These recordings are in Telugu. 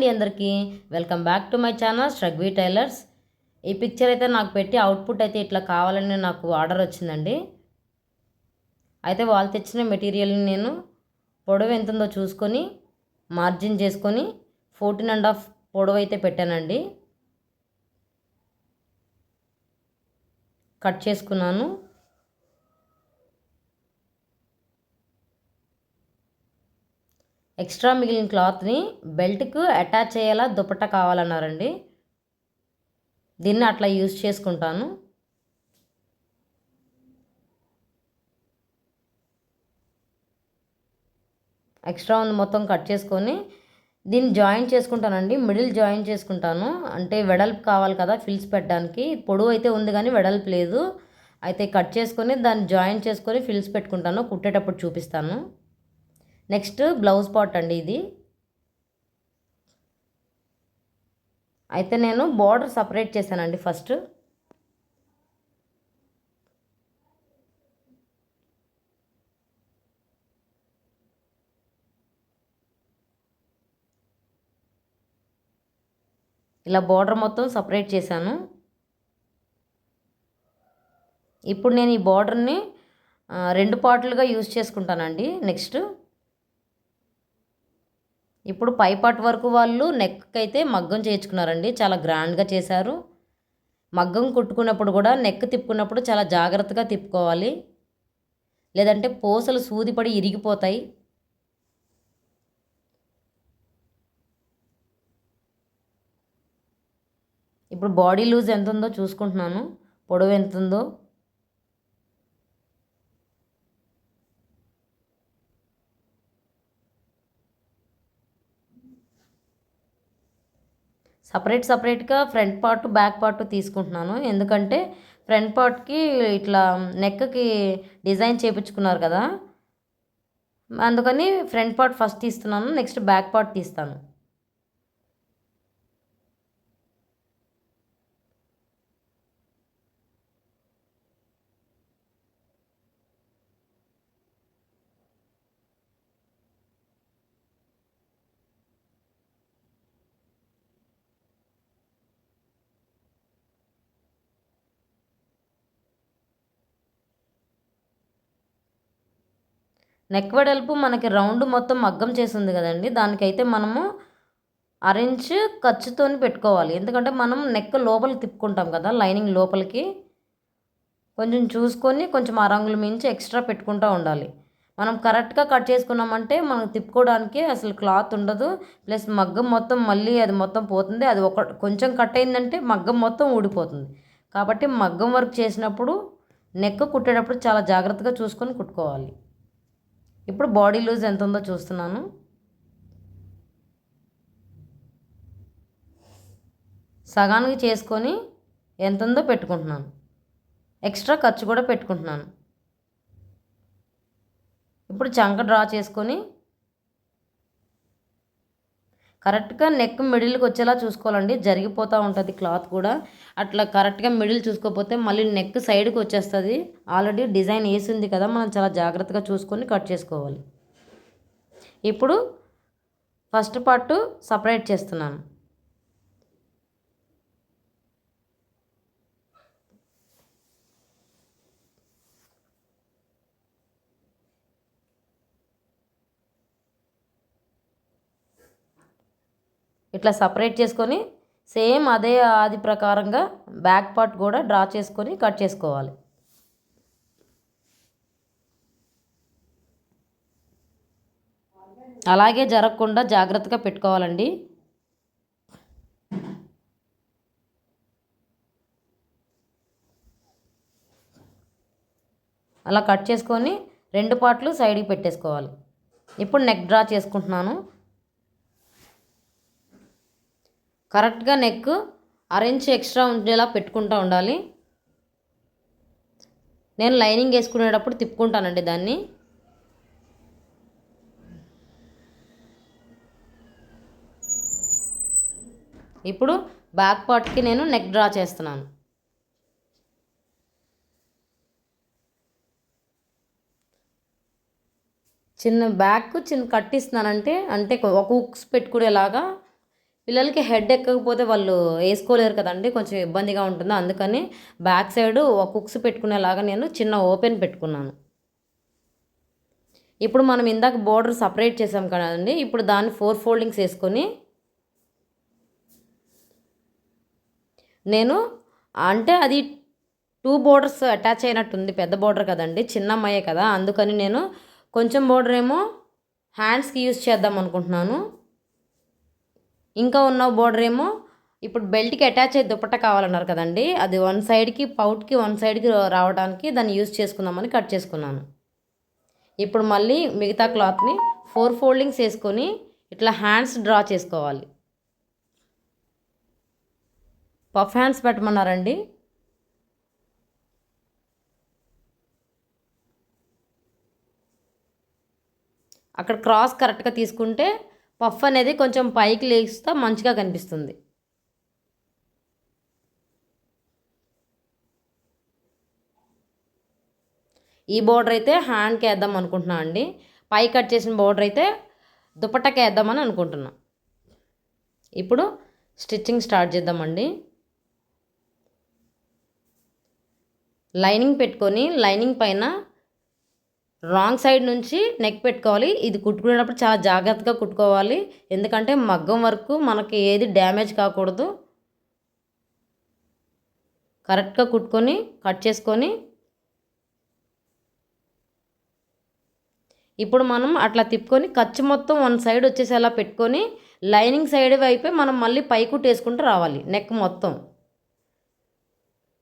అండి అందరికీ, welcome back to my channel Shragvi tailors. ఈ పిక్చర్ అయితే నాకు పెట్టి అవుట్పుట్ అయితే ఇట్లా కావాలని నాకు ఆర్డర్ వచ్చిందండి. అయితే వాళ్ళు తెచ్చిన మెటీరియల్ని నేను పొడవు ఎంత ఉందో చూసుకొని మార్జిన్ చేసుకొని 14.5 పొడవు అయితే పెట్టానండి. కట్ చేసుకున్నాను. ఎక్స్ట్రా మిగిలిన క్లాత్ని బెల్ట్కు అటాచ్ చేయాలా దుపట్టా కావాలన్నారండి. దీన్ని అట్లా యూజ్ చేసుకుంటాను. ఎక్స్ట్రా ఉంది మొత్తం కట్ చేసుకొని దీన్ని జాయిన్ చేసుకుంటానండి. మిడిల్ జాయిన్ చేసుకుంటాను, అంటే వెడల్పు కావాలి కదా ఫిల్స్ పెట్టడానికి. పొడవు అయితే ఉంది కానీ వెడల్పు లేదు. అయితే కట్ చేసుకొని దాన్ని జాయిన్ చేసుకొని ఫిల్స్ పెట్టుకుంటాను. కుట్టేటప్పుడు చూపిస్తాను. నెక్స్ట్ బ్లౌజ్ పార్ట్ అండి ఇది. అయితే నేను బార్డర్ సపరేట్ చేశానండి. ఫస్ట్ ఇలా బార్డర్ మొత్తం సపరేట్ చేశాను. ఇప్పుడు నేను ఈ బార్డర్ని 2 పార్ట్లుగా యూజ్ చేసుకుంటానండి. నెక్స్ట్ ఇప్పుడు పై పార్ట్ వరకు వాళ్ళు నెక్ అయితే మగ్గం చేయించుకున్నారండి. చాలా గ్రాండ్గా చేశారు. మగ్గం కుట్టుకున్నప్పుడు కూడా నెక్ తిప్పుకున్నప్పుడు చాలా జాగ్రత్తగా తిప్పుకోవాలి, లేదంటే పూసలు సూదిపడి ఇరిగిపోతాయి. ఇప్పుడు బాడీ లూజ్ ఎంత ఉందో చూసుకుంటున్నాను, పొడవు ఎంత ఉందో. సపరేట్గా ఫ్రంట్ పార్ట్ బ్యాక్ పార్ట్ తీసుకుంటున్నాను. ఎందుకంటే ఫ్రంట్ పార్ట్కి ఇట్లా నెక్కి డిజైన్ చేయించుకున్నారు కదా, అందుకని ఫ్రంట్ పార్ట్ ఫస్ట్ తీస్తున్నాను. నెక్స్ట్ బ్యాక్ పార్ట్ తీస్తాను. నెక్ వెడల్పు మనకి రౌండ్ మొత్తం మగ్గం చేసింది కదండి, దానికైతే మనము అరెంజ్ ఖర్చుతో పెట్టుకోవాలి. ఎందుకంటే మనం నెక్ లోపలికి తిప్పుకుంటాం కదా, లైనింగ్ లోపలికి కొంచెం చూసుకొని కొంచెం ఆ రంగులు మించి ఎక్స్ట్రా పెట్టుకుంటూ ఉండాలి. మనం కరెక్ట్గా కట్ చేసుకున్నామంటే మనకు తిప్పుకోవడానికి అసలు క్లాత్ ఉండదు. ప్లస్ మగ్గం మొత్తం మళ్ళీ అది మొత్తం పోతుంది. అది కొంచెం కట్ అయిందంటే మగ్గం మొత్తం ఊడిపోతుంది. కాబట్టి మగ్గం వర్క్ చేసినప్పుడు నెక్ కుట్టేటప్పుడు చాలా జాగ్రత్తగా చూసుకొని కుట్టుకోవాలి. ఇప్పుడు బాడీ లూజ్ ఎంత ఉందో చూస్తున్నాను. సగానికి చేసుకొని ఎంత ఉందో పెట్టుకుంటున్నాను. ఎక్స్ట్రా ఖర్చు కూడా పెట్టుకుంటున్నాను. ఇప్పుడు చంక డ్రా చేసుకొని కరెక్ట్గా నెక్ మిడిల్కి వచ్చేలా చూసుకోవాలండి. జరిగిపోతూ ఉంటుంది క్లాత్ కూడా. అట్లా కరెక్ట్గా మిడిల్ చూసుకోకపోతే మళ్ళీ నెక్ సైడ్కి వచ్చేస్తుంది. ఆల్రెడీ డిజైన్ వేసింది కదా, మనం చాలా జాగ్రత్తగా చూసుకొని కట్ చేసుకోవాలి. ఇప్పుడు ఫస్ట్ పార్ట్ సపరేట్ చేస్తున్నాను. ఇట్లా సపరేట్ చేసుకొని సేమ్ అదే ఆది ప్రకారంగా బ్యాక్ పార్ట్ కూడా డ్రా చేసుకొని కట్ చేసుకోవాలి. అలాగే జరగకుండా జాగ్రత్తగా పెట్టుకోవాలండి. అలా కట్ చేసుకొని 2 పార్ట్లు సైడ్కి పెట్టేసుకోవాలి. ఇప్పుడు నెక్ డ్రా చేసుకుంటున్నాను. కరెక్ట్గా నెక్ అరెంజ్ ఎక్స్ట్రా ఉండేలా పెట్టుకుంటూ ఉండాలి. నేను లైనింగ్ వేసుకునేటప్పుడు తిప్పుకుంటానండి దాన్ని. ఇప్పుడు బ్యాక్ పార్ట్కి నేను నెక్ డ్రా చేస్తున్నాను. చిన్న కట్ ఇస్తున్నానంటే ఒక హుక్స్ పెట్టుకునేలాగా పిల్లలకి హెడ్ ఎక్కకపోతే వాళ్ళు వేసుకోలేరు కదండి, కొంచెం ఇబ్బందిగా ఉంటుంది. అందుకని బ్యాక్ సైడ్ ఒక హుక్స్ పెట్టుకునేలాగా నేను చిన్న ఓపెన్ పెట్టుకున్నాను. ఇప్పుడు మనం ఇందాక బోర్డర్ సపరేట్ చేసాం కదండి, ఇప్పుడు దాన్ని 4 ఫోల్డింగ్స్ వేసుకొని నేను అంటే అది 2 బోర్డర్స్ అటాచ్ అయినట్టుంది, పెద్ద బోర్డర్ కదండి, చిన్న అమ్మాయే కదా, అందుకని నేను కొంచెం బోర్డర్ ఏమో హ్యాండ్స్కి యూజ్ చేద్దాం అనుకుంటున్నాను. ఇంకా ఉన్న బోర్డర్ ఏమో ఇప్పుడు బెల్ట్కి అటాచ్ అయ్యే దుపట్టా కావాలన్నారు కదండి, అది వన్ సైడ్కి పౌట్కి వన్ సైడ్కి రావడానికి దాన్ని యూజ్ చేసుకుందామని కట్ చేసుకున్నాను. ఇప్పుడు మళ్ళీ మిగతా క్లాత్ని 4 ఫోల్డింగ్స్ వేసుకొని ఇట్లా హ్యాండ్స్ డ్రా చేసుకోవాలి. పఫ్ హ్యాండ్స్ పెట్టమన్నారండి. అక్కడ క్రాస్ కరెక్ట్గా తీసుకుంటే పఫ్ అనేది కొంచెం పైకి లేస్తా మంచిగా కనిపిస్తుంది. ఈ బోర్డర్ అయితే హ్యాండ్కి వేద్దాం అనుకుంటున్నా అండి, పై కట్ చేసిన బోర్డర్ అయితే దుపట్టాకి వేద్దామని అనుకుంటున్నా. ఇప్పుడు స్టిచ్చింగ్ స్టార్ట్ చేద్దామండి. లైనింగ్ పెట్టుకొని లైనింగ్ పైన రాంగ్ సైడ్ నుంచి నెక్ పెట్టుకోవాలి. ఇది కుట్టుకునేటప్పుడు చాలా జాగ్రత్తగా కుట్టుకోవాలి, ఎందుకంటే మగ్గం వరకు మనకి ఏది డ్యామేజ్ కాకూడదు. కరెక్ట్గా కుట్టుకొని కట్ చేసుకొని ఇప్పుడు మనం అట్లా తిప్పుకొని ఖర్చు మొత్తం వన్ సైడ్ వచ్చేసేలా పెట్టుకొని లైనింగ్ సైడ్ వైపే మనం మళ్ళీ పై కుట్టు వేసుకుంటూ రావాలి. నెక్ మొత్తం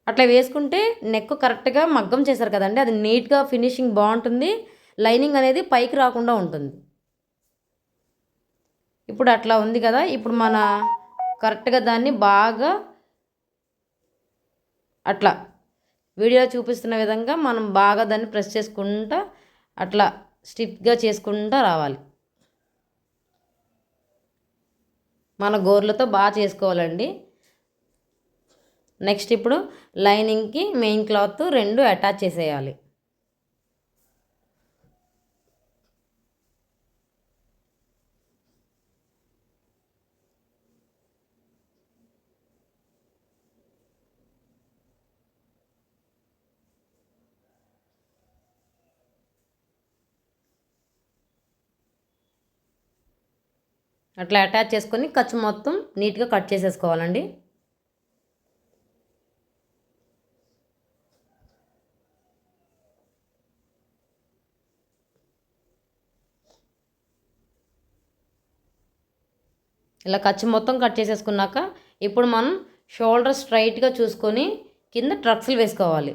అట్లా వేసుకుంటే నెక్ కరెక్ట్గా మగ్గం చేశారు కదండి, అది నీట్గా ఫినిషింగ్ బాగుంటుంది, లైనింగ్ అనేది పైకి రాకుండా ఉంటుంది. ఇప్పుడు అట్లా ఉంది కదా, ఇప్పుడు మన కరెక్ట్గా దాన్ని బాగా అట్లా వీడియో చూపిస్తున్న విధంగా మనం బాగా దాన్ని ప్రెస్ చేసుకుంటా అట్లా స్టిఫ్గా చేసుకుంటూ రావాలి. మన గోర్లతో బాగా చేసుకోవాలండి. నెక్స్ట్ ఇప్పుడు లైనింగ్కి మెయిన్ క్లాత్ రెండు అటాచ్ చేసేయాలి. అట్లా అటాచ్ చేసుకొని ఖర్చు మొత్తం నీట్గా కట్ చేసేసుకోవాలండి. ఇలా ఖర్చు మొత్తం కట్ చేసేసుకున్నాక ఇప్పుడు మనం షోల్డర్ స్ట్రైట్గా చూసుకొని కింద ట్రక్స్లు వేసుకోవాలి.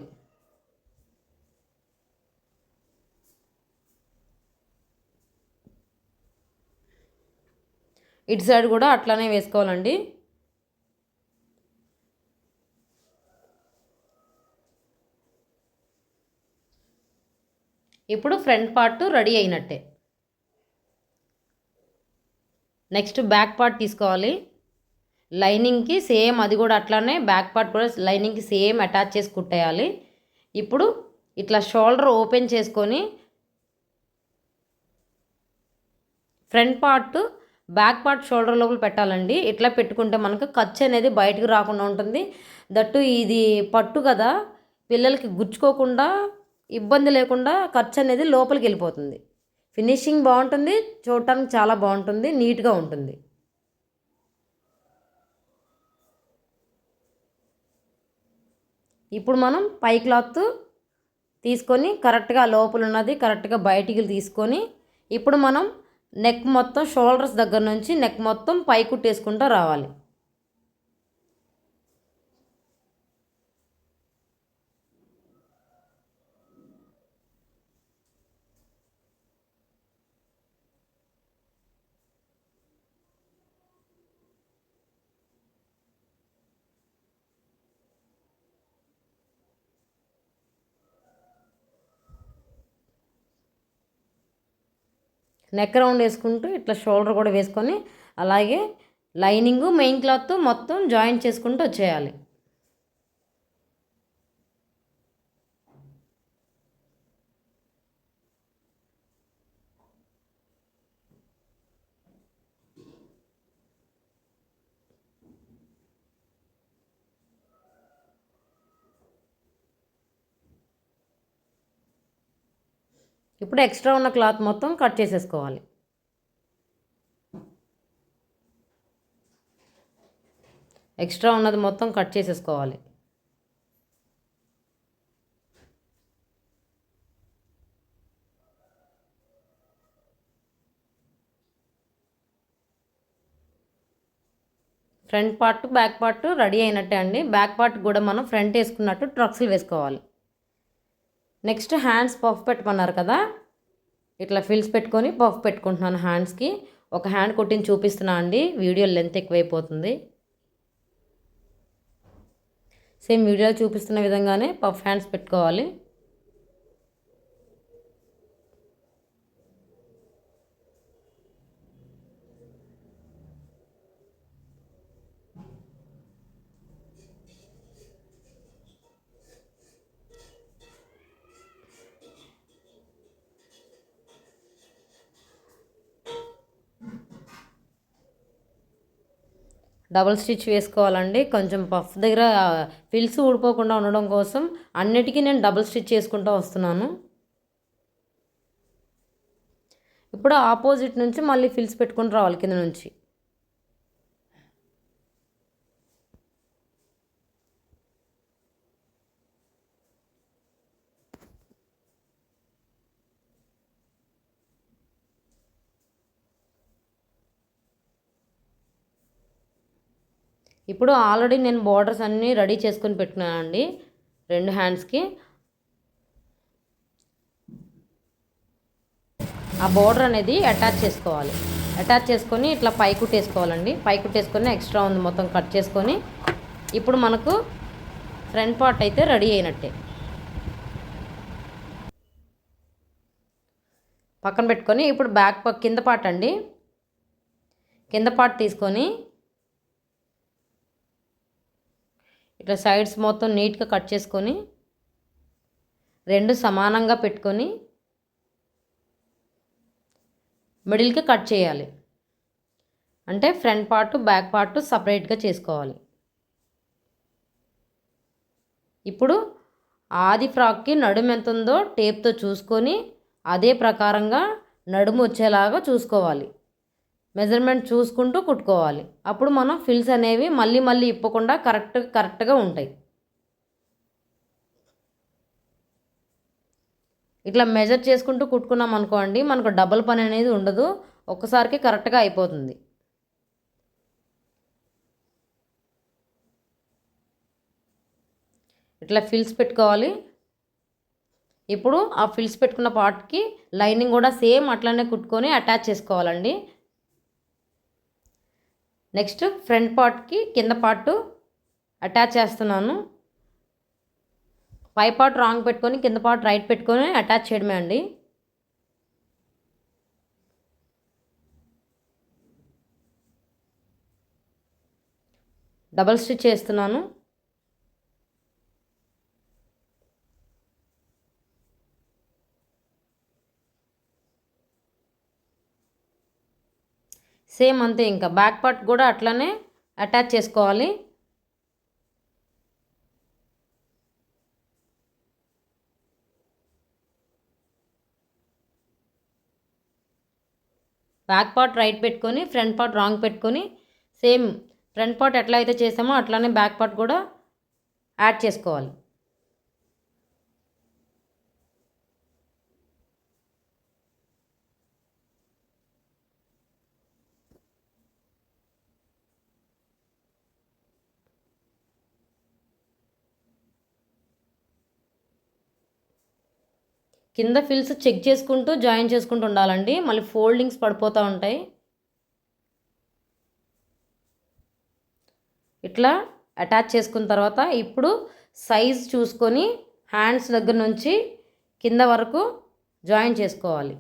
ఇటు సైడ్ కూడా అట్లానే వేసుకోవాలండి. ఇప్పుడు ఫ్రంట్ పార్ట్ రెడీ అయినట్టే. నెక్స్ట్ బ్యాక్ పార్ట్ తీసుకోవాలి. లైనింగ్కి సేమ్ అది కూడా అట్లానే బ్యాక్ పార్ట్ కూడా లైనింగ్కి సేమ్ అటాచ్ చేసి కుట్టేయాలి. ఇప్పుడు ఇట్లా షోల్డర్ ఓపెన్ చేసుకొని front part back part shoulder లోపల పెట్టాలండి. ఇట్లా పెట్టుకుంటే మనకు ఖర్చు అనేది బయటకు రాకుండా ఉంటుంది. దట్టు ఇది పట్టు కదా, పిల్లలకి గుచ్చుకోకుండా ఇబ్బంది లేకుండా ఖర్చు అనేది లోపలికి వెళ్ళిపోతుంది. ఫినిషింగ్ బాగుంటుంది, చూడటానికి చాలా బాగుంటుంది, నీట్గా ఉంటుంది. ఇప్పుడు మనం పై క్లాత్ తీసుకొని కరెక్ట్గా లోపల ఉన్నది కరెక్ట్గా బయటికి తీసుకొని ఇప్పుడు మనం నెక్ మొత్తం షోల్డర్స్ దగ్గర నుంచి నెక్ మొత్తం పై కుట్టేసుకుంటూ రావాలి. నెక్ రౌండ్ వేసుకుంటూ ఇట్లా షోల్డర్ కూడా వేసుకొని అలాగే లైనింగు మెయిన్ క్లాత్ మొత్తం జాయింట్ చేసుకుంటూ వచ్చేయాలి. ఇప్పుడు ఎక్స్ట్రా ఉన్న క్లాత్ మొత్తం కట్ చేసేసుకోవాలి. ఎక్స్ట్రా ఉన్నది మొత్తం కట్ చేసేసుకోవాలి. Front part back part ready అయినట్టే అండి. బ్యాక్ పార్ట్ కూడా మనం ఫ్రంట్ వేసుకున్నట్టు ట్రక్స్లు వేసుకోవాలి. నెక్స్ట్ హ్యాండ్స్ పఫ్ పెట్టమన్నారు కదా, ఇట్లా ఫిల్స్ పెట్టుకొని పఫ్ పెట్టుకుంటున్నాను హ్యాండ్స్కి. ఒక హ్యాండ్ కొట్టిని చూపిస్తున్నా అండి, వీడియో లెంత్ ఎక్కువైపోతుంది. సేమ్ వీడియోలో చూపిస్తున్న విధంగానే పఫ్ హ్యాండ్స్ పెట్టుకోవాలి. డబుల్ స్టిచ్ వేసుకోవాలండి. కొంచెం పఫ్ దగ్గర ఫిల్స్ ఊడిపోకుండా ఉండడం కోసం అన్నిటికీ నేను డబుల్ స్టిచ్ చేసుకుంటూ వస్తున్నాను. ఇప్పుడు ఆపోజిట్ నుంచి మళ్ళీ ఫిల్స్ పెట్టుకుని రావాలి కింద నుంచి. ఇప్పుడు ఆల్రెడీ నేను బార్డర్స్ అన్నీ రెడీ చేసుకొని పెట్టుకున్నానండి 2 హ్యాండ్స్కి. ఆ బార్డర్ అనేది అటాచ్ చేసుకోవాలి. అటాచ్ చేసుకొని ఇట్లా పై కుట్టేసుకోవాలండి. పై కుట్టేసుకొని ఎక్స్ట్రా ఉంది మొత్తం కట్ చేసుకొని ఇప్పుడు మనకు ఫ్రంట్ పార్ట్ అయితే రెడీ అయినట్టే. పక్కన పెట్టుకొని ఇప్పుడు బ్యాక్ కింద పార్ట్ అండి, కింద పార్ట్ తీసుకొని ఇట్లా సైడ్స్ మొత్తం నీట్గా కట్ చేసుకొని 2 సమానంగా పెట్టుకొని మిడిల్కి కట్ చేయాలి. అంటే ఫ్రంట్ పార్ట్ బ్యాక్ పార్ట్ సపరేట్గా చేసుకోవాలి. ఇప్పుడు ఆది ఫ్రాక్కి నడుము ఎంత ఉందో టేప్తో చూసుకొని అదే ప్రకారంగా నడుము వచ్చేలాగా చూసుకోవాలి. మెజర్మెంట్ చూసుకుంటూ కుట్టుకోవాలి. అప్పుడు మనం ఫిల్స్ అనేవి మళ్ళీ ఇప్పకుండా కరెక్ట్గా ఉంటాయి. ఇట్లా మెజర్ చేసుకుంటూ కుట్టుకున్నాం అనుకోండి, మనకు డబుల్ పని అనేది ఉండదు, ఒక్కసారికి కరెక్ట్గా అయిపోతుంది. ఇట్లా ఫిల్స్ పెట్టుకోవాలి. ఇప్పుడు ఆ ఫిల్స్ పెట్టుకున్న పార్ట్కి లైనింగ్ కూడా సేమ్ అట్లనే కుట్టుకొని అటాచ్ చేసుకోవాలండి. నెక్స్ట్ ఫ్రంట్ పార్ట్కి కింద పార్ట్ అటాచ్ చేస్తున్నాను. పై పార్ట్ రాంగ్ పెట్టుకొని కింద పార్ట్ రైట్ పెట్టుకొని అటాచ్ చేయడమే అండి. డబల్ స్టిచ్ చేస్తున్నాను. సేమ్ అంతే, ఇంకా బ్యాక్ పార్ట్ కూడా అట్లనే అటాచ్ చేసుకోవాలి. బ్యాక్ పార్ట్ రైట్ పెట్టుకొని ఫ్రంట్ పార్ట్ రాంగ్ పెట్టుకొని సేమ్ ఫ్రంట్ పార్ట్ ఎట్లా అయితే చేసామో అట్లానే బ్యాక్ పార్ట్ కూడా యాడ్ చేసుకోవాలి. కింద ఫిల్స్ చెక్ చేసుకుంటూ జాయిన్ చేసుకుంటూ ఉండాలండి, మళ్ళీ ఫోల్డింగ్స్ పడిపోతూ ఉంటాయి. ఇట్లా అటాచ్ చేసుకున్న తర్వాత ఇప్పుడు సైజ్ చూసుకొని హ్యాండ్స్ దగ్గర నుంచి కింద వరకు జాయిన్ చేసుకోవాలి.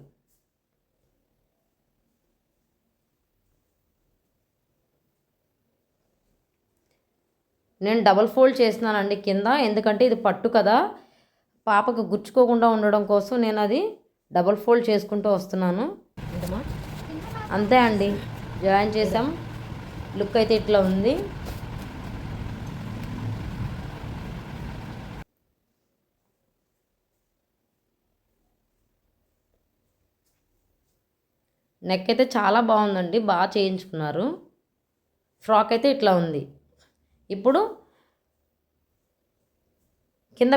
నేను డబల్ ఫోల్డ్ చేస్తున్నానండి కింద, ఎందుకంటే ఇది పట్టు కదా, పాపకు గుచ్చుకోకుండా ఉండడం కోసం నేను అది డబల్ ఫోల్డ్ చేసుకుంటూ వస్తున్నాను. అంతే అండి, జాయిన్ చేసాం. లుక్ అయితే ఇట్లా ఉంది. నెక్ అయితే చాలా బాగుందండి, బాగా చేయించుకున్నారు. ఫ్రాక్ అయితే ఇట్లా ఉంది. ఇప్పుడు కింద